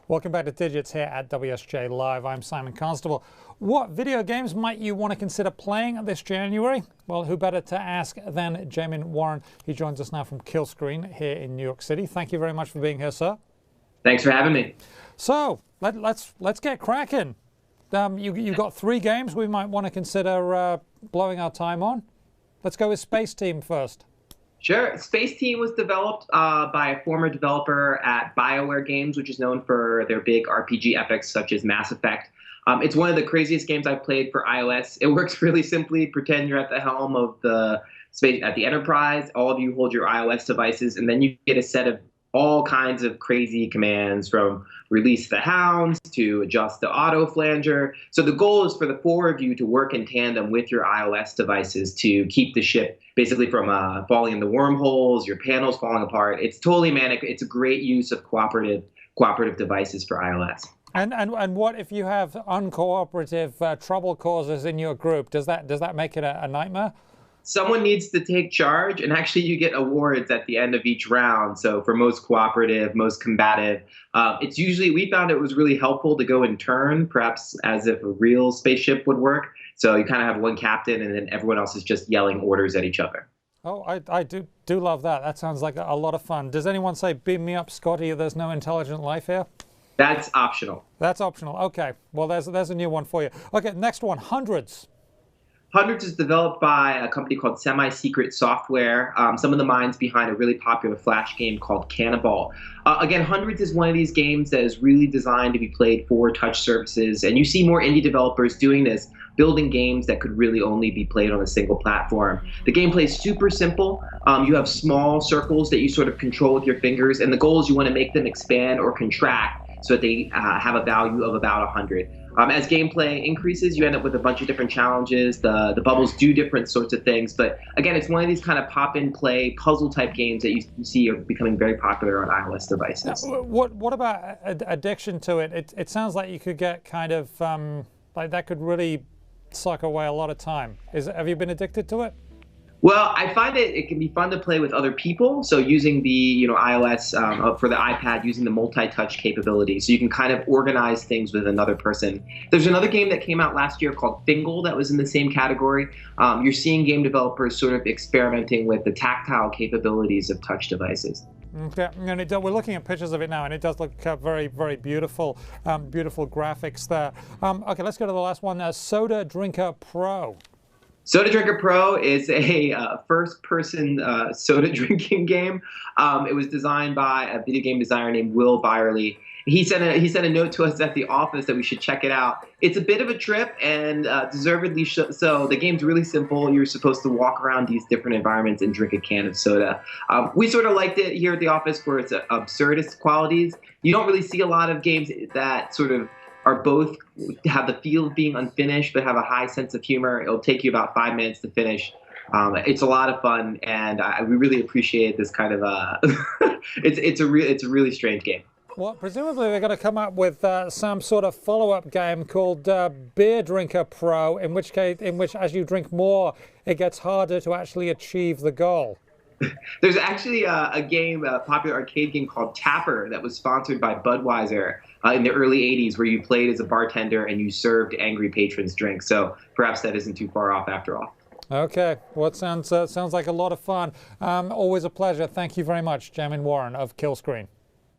Welcome back to Digits here at WSJ Live. I'm Simon Constable. What video games might you want to consider playing this January? Well, who better to ask than Jamin Warren. He joins us now from Killscreen here in New York City. Thank you very much for being here, sir. Thanks for having me. So let's get cracking. You've got 3 games we might want to consider blowing our time on. Let's go with Spaceteam first. Sure. Spaceteam was developed by a former developer at BioWare Games, which is known for their big RPG epics such as Mass Effect. It's one of the craziest games I've played for iOS. It works really simply. Pretend you're at the helm of the space at the Enterprise. All of you hold your iOS devices, and then you get a set of all kinds of crazy commands, from release the hounds to adjust the auto flanger. So the goal is for the 4 of you to work in tandem with your iOS devices to keep the ship basically from falling into wormholes, your panels falling apart. It's totally manic. It's a great use of cooperative devices for iOS. And what if you have uncooperative trouble causers in your group? Does that make it a nightmare? Someone needs to take charge, and actually you get awards at the end of each round. So for most cooperative, most combative, it's usually, we found it was really helpful to go in turn, perhaps as if a real spaceship would work. So you kind of have one captain and then everyone else is just yelling orders at each other. Oh, I do love that. That sounds like a lot of fun. Does anyone say, beam me up, Scotty, there's no intelligent life here? That's optional. That's optional. Okay. Well, there's a new one for you. Okay, next one, Hundreds. Hundreds is developed by a company called Semi-Secret Software, some of the minds behind a really popular Flash game called Cannonball. Again, Hundreds is one of these games that is really designed to be played for touch surfaces, and you see more indie developers doing this, building games that could really only be played on a single platform. The gameplay is super simple. You have small circles that you sort of control with your fingers, and the goal is you want to make them expand or contract so that they have a value of about 100. As gameplay increases, you end up with a bunch of different challenges. The bubbles do different sorts of things. But again, it's one of these kind of pop-in-play puzzle-type games that you see are becoming very popular on iOS devices. What about addiction to it? It sounds like you could get kind of, like that could really suck away a lot of time. Have you been addicted to it? Well, I find it can be fun to play with other people. So using the iOS for the iPad, using the multi-touch capability, so you can kind of organize things with another person. There's another game that came out last year called Fingal that was in the same category. You're seeing game developers sort of experimenting with the tactile capabilities of touch devices. Okay, and we're looking at pictures of it now, and it does look very, very beautiful, beautiful graphics there. Okay, let's go to the last one. Soda Drinker Pro. Soda Drinker Pro is a first-person soda drinking game. It was designed by a video game designer named Will Byerly. He sent a note to us at the office that we should check it out. It's a bit of a trip, and deservedly so. The game's really simple. You're supposed to walk around these different environments and drink a can of soda. We sort of liked it here at the office for its absurdist qualities. You don't really see a lot of games that sort of are both have the feel of being unfinished but have a high sense of humor. It'll take you about 5 minutes to finish. It's a lot of fun, and we really appreciate this kind of it's a really strange game. Well, presumably they're going to come up with some sort of follow-up game called Beer Drinker Pro, in which as you drink more, it gets harder to actually achieve the goal. There's actually a game, a popular arcade game called Tapper that was sponsored by Budweiser in the early 80s, where you played as a bartender and you served angry patrons drinks. So perhaps that isn't too far off after all. Okay, well, it sounds like a lot of fun. Always a pleasure. Thank you very much, Jamin Warren of Killscreen.